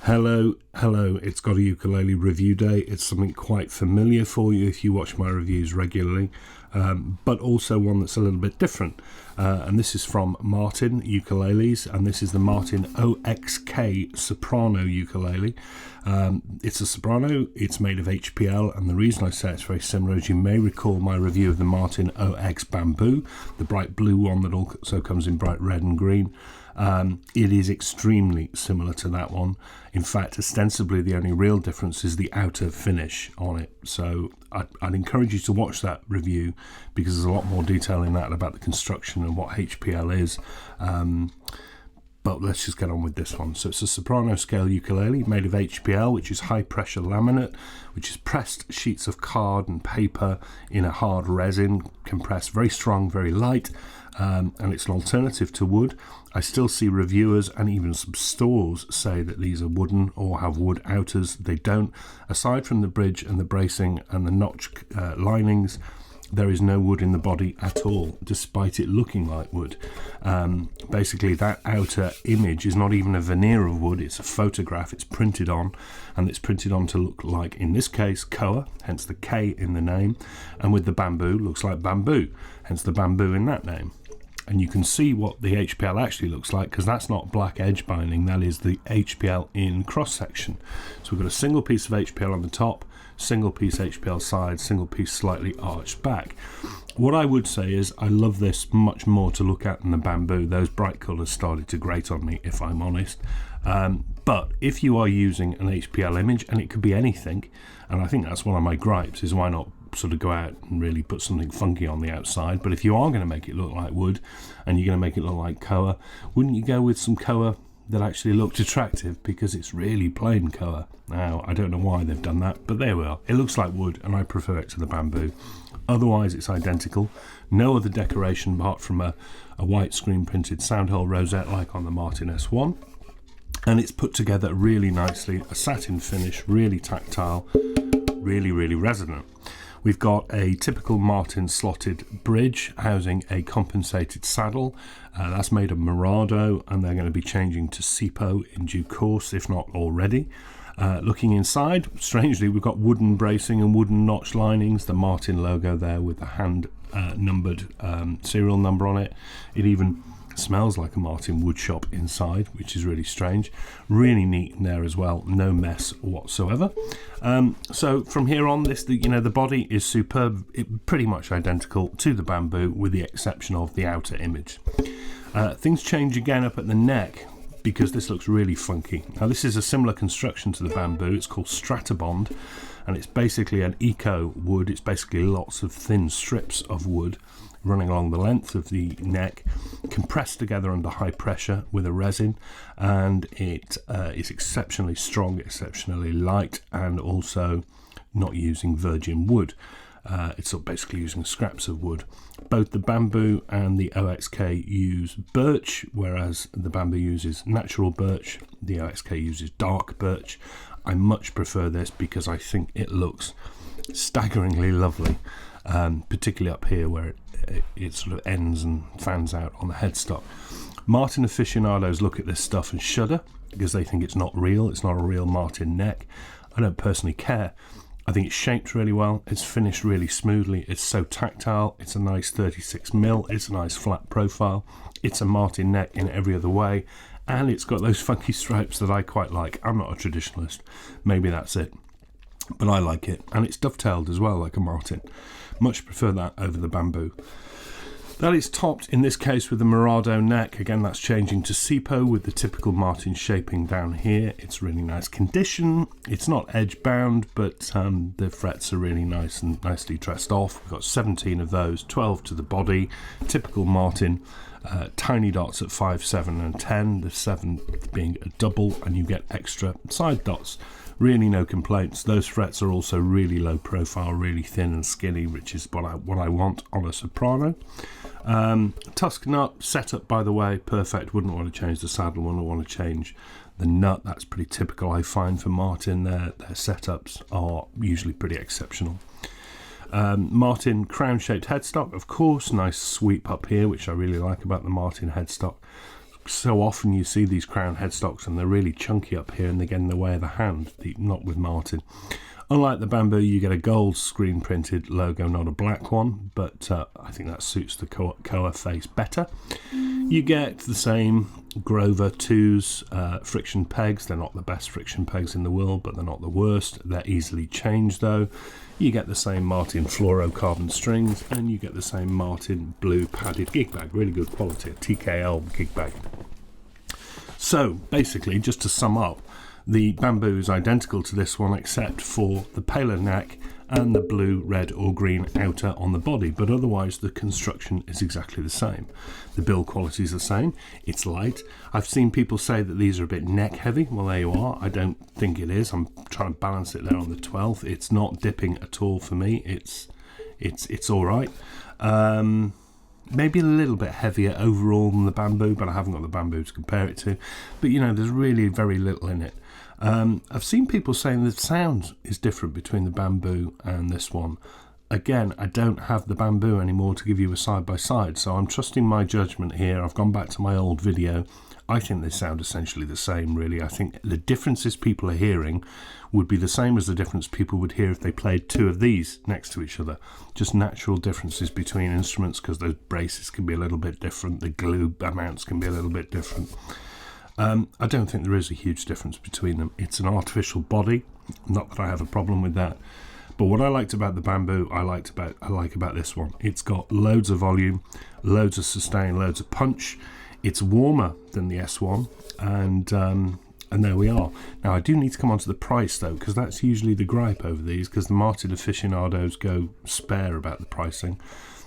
Hello, it's GotAUkulele review day. It's something quite familiar for you if you watch my reviews regularly, but also one that's a little bit different. And this is from Martin Ukuleles, and this is the Martin OXK Soprano ukulele. It's a soprano, it's made of HPL, and the reason I say it's very similar is you may recall my review of the Martin OX Bamboo, the bright blue one that also comes in bright red and green. It is extremely similar to that one. In fact, ostensibly the only real difference is the outer finish on it. So I'd encourage you to watch that review because there's a lot more detail in that about the construction and what HPL is. But let's just get on with this one. So it's a soprano scale ukulele made of HPL, which is high pressure laminate, which is pressed sheets of card and paper in a hard resin, compressed, very strong, very light. And it's an alternative to wood. I still see reviewers and even some stores say that these are wooden or have wood outers. They don't. Aside from the bridge and the bracing and the notch linings, there is no wood in the body at all, despite it looking like wood. Basically, that outer image is not even a veneer of wood, it's a photograph, it's printed on, and it's printed on to look like, in this case, koa, hence the K in the name, and with the bamboo, looks like bamboo, hence the bamboo in that name. And you can see what the HPL actually looks like, because that's not black edge binding, that is the HPL in cross-section. So we've got a single piece of HPL on the top, single piece HPL side, single piece slightly arched back. What I would say is I love this much more to look at than the bamboo. Those bright colours started to grate on me, if I'm honest. But if you are using an HPL image, and it could be anything, and I think that's one of my gripes, is why not sort of go out and really put something funky on the outside. But if you are going to make it look like wood and you're going to make it look like koa, wouldn't you go with some koa that actually looked attractive, because it's really plain koa. Now, I don't know why they've done that, but there we are. It looks like wood and I prefer it to the bamboo. Otherwise it's identical. No other decoration apart from a white screen printed sound hole rosette like on the Martin S1. And it's put together really nicely, a satin finish, really tactile, really resonant. We've got a typical Martin slotted bridge housing a compensated saddle. That's made of Murado, and they're going to be changing to SIPO in due course, if not already. Looking inside, strangely, we've got wooden bracing and wooden notch linings, the Martin logo there with the hand numbered serial number on it. It even smells like a Martin wood shop inside, which is really strange. Really neat in there as well, no mess whatsoever. So from here on, the body is superb, pretty much identical to the bamboo with the exception of the outer image. Things change again up at the neck, because this looks really funky. Now this is a similar construction to the bamboo. It's called Stratabond, and it's basically an eco wood. It's basically lots of thin strips of wood running along the length of the neck, compressed together under high pressure with a resin, and it is exceptionally strong, exceptionally light, and also not using virgin wood. It's basically using scraps of wood. Both the bamboo and the OXK use birch, whereas the bamboo uses natural birch, the OXK uses dark birch. I much prefer this because I think it looks staggeringly lovely, particularly up here where it sort of ends and fans out on the headstock. Martin aficionados look at this stuff and shudder because they think it's not real. It's not a real Martin neck. I don't personally care. I think it's shaped really well, it's finished really smoothly, it's so tactile, it's a nice 36mm, it's a nice flat profile, it's a Martin neck in every other way, and it's got those funky stripes that I quite like. I'm not a traditionalist, maybe that's it, but I like it, and it's dovetailed as well like a Martin. Much prefer that over the bamboo. That is topped in this case with the Murado neck. Again, that's changing to SIPO with the typical Martin shaping down here. It's really nice condition. It's not edge bound, but the frets are really nice and nicely dressed off. We've got 17 of those, 12 to the body. Typical Martin, tiny dots at 5, 7 and 10, the 7th being a double, and you get extra side dots. Really no complaints. Those frets are also really low profile, really thin and skinny, which is what I want on a soprano. Tusk nut setup, by the way, perfect. Wouldn't want to change the saddle, wouldn't want to change the nut. That's pretty typical, I find, for Martin. Their setups are usually pretty exceptional. Martin crown shaped headstock, of course, nice sweep up here, which I really like about the Martin headstock. so often you see these crown headstocks and they're really chunky up here and they get in the way of the hand, not with Martin. Unlike the bamboo, you get a gold screen printed logo, not a black one, but I think that suits the Koa face better. You get the same Grover 2s friction pegs. They're not the best friction pegs in the world, but they're not the worst. They're easily changed though. You get the same Martin fluorocarbon strings, and you get the same Martin blue padded gig bag. Really good quality, a TKL gig bag. So basically, just to sum up, the bamboo is identical to this one except for the paler neck and the blue, red or green outer on the body, but otherwise the construction is exactly the same. The build quality is the same. It's light. I've seen people say that these are a bit neck heavy. Well, there you are. I don't think it is. I'm trying to balance it there on the 12th. It's not dipping at all for me. It's all right. Maybe a little bit heavier overall than the bamboo, but I haven't got the bamboo to compare it to. But you know, there's really very little in it. I've seen people saying the sound is different between the bamboo and this one. Again, I don't have the bamboo anymore to give you a side-by-side, so I'm trusting my judgment here. I've gone back to my old video. I think they sound essentially the same, really. I think the differences people are hearing would be the same as the difference people would hear if they played two of these next to each other. Just natural differences between instruments, because those braces can be a little bit different. The glue amounts can be a little bit different. I don't think there is a huge difference between them. It's an artificial body, not that I have a problem with that. But what I liked about the bamboo, I like about this one. It's got loads of volume, loads of sustain, loads of punch. It's warmer than the S1, and there we are. Now I do need to come on to the price though, because that's usually the gripe over these, because the Martin aficionados go spare about the pricing.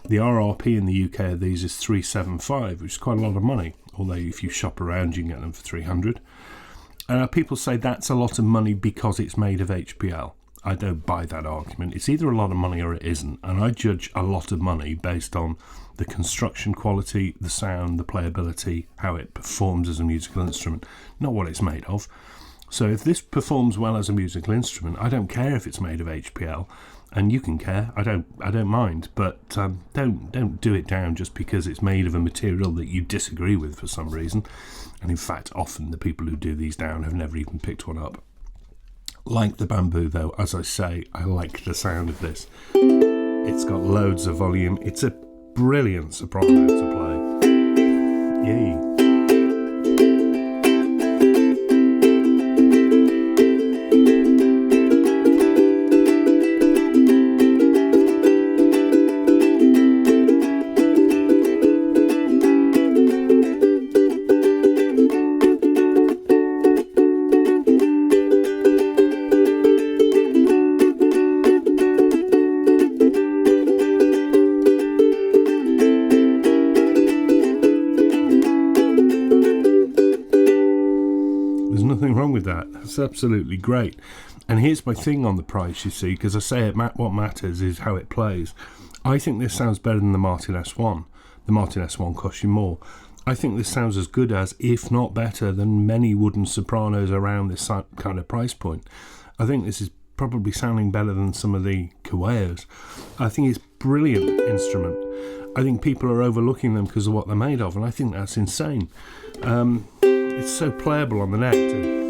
The RRP in the UK of these is $375, which is quite a lot of money. Although if you shop around, you can get them for $300. People say that's a lot of money because it's made of HPL. I don't buy that argument. It's either a lot of money or it isn't. And I judge a lot of money based on the construction quality, the sound, the playability, how it performs as a musical instrument, not what it's made of. So if this performs well as a musical instrument, I don't care if it's made of HPL. And you can care. I don't mind, but don't do it down just because it's made of a material that you disagree with for some reason. And in fact, often the people who do these down have never even picked one up. Like the bamboo, though, as I say, I like the sound of this. It's got loads of volume. It's a brilliant soprano to play. Yay! Nothing wrong with that. That's absolutely great. And here's my thing on the price, you see, because I say what matters is how it plays. I think this sounds better than the Martin S1. The Martin S1 costs you more. I think this sounds as good as, if not better than, many wooden sopranos around this kind of price point. I think this is probably sounding better than some of the Koaos. I think it's a brilliant instrument. I think people are overlooking them because of what they're made of, and I think that's insane. It's so playable on the neck too.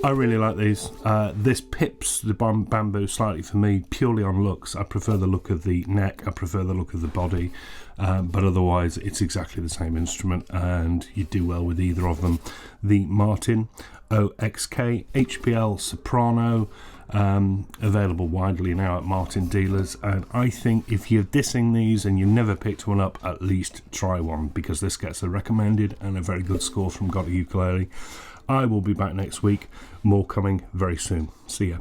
I really like these. This pips the bamboo slightly for me, purely on looks. I prefer the look of the neck, I prefer the look of the body, but otherwise it's exactly the same instrument and you do well with either of them. The Martin OXK HPL Soprano, available widely now at Martin dealers, and I think if you're dissing these and you've never picked one up, at least try one, because this gets a recommended and a very good score from GotAUkulele. I will be back next week. More coming very soon. See ya.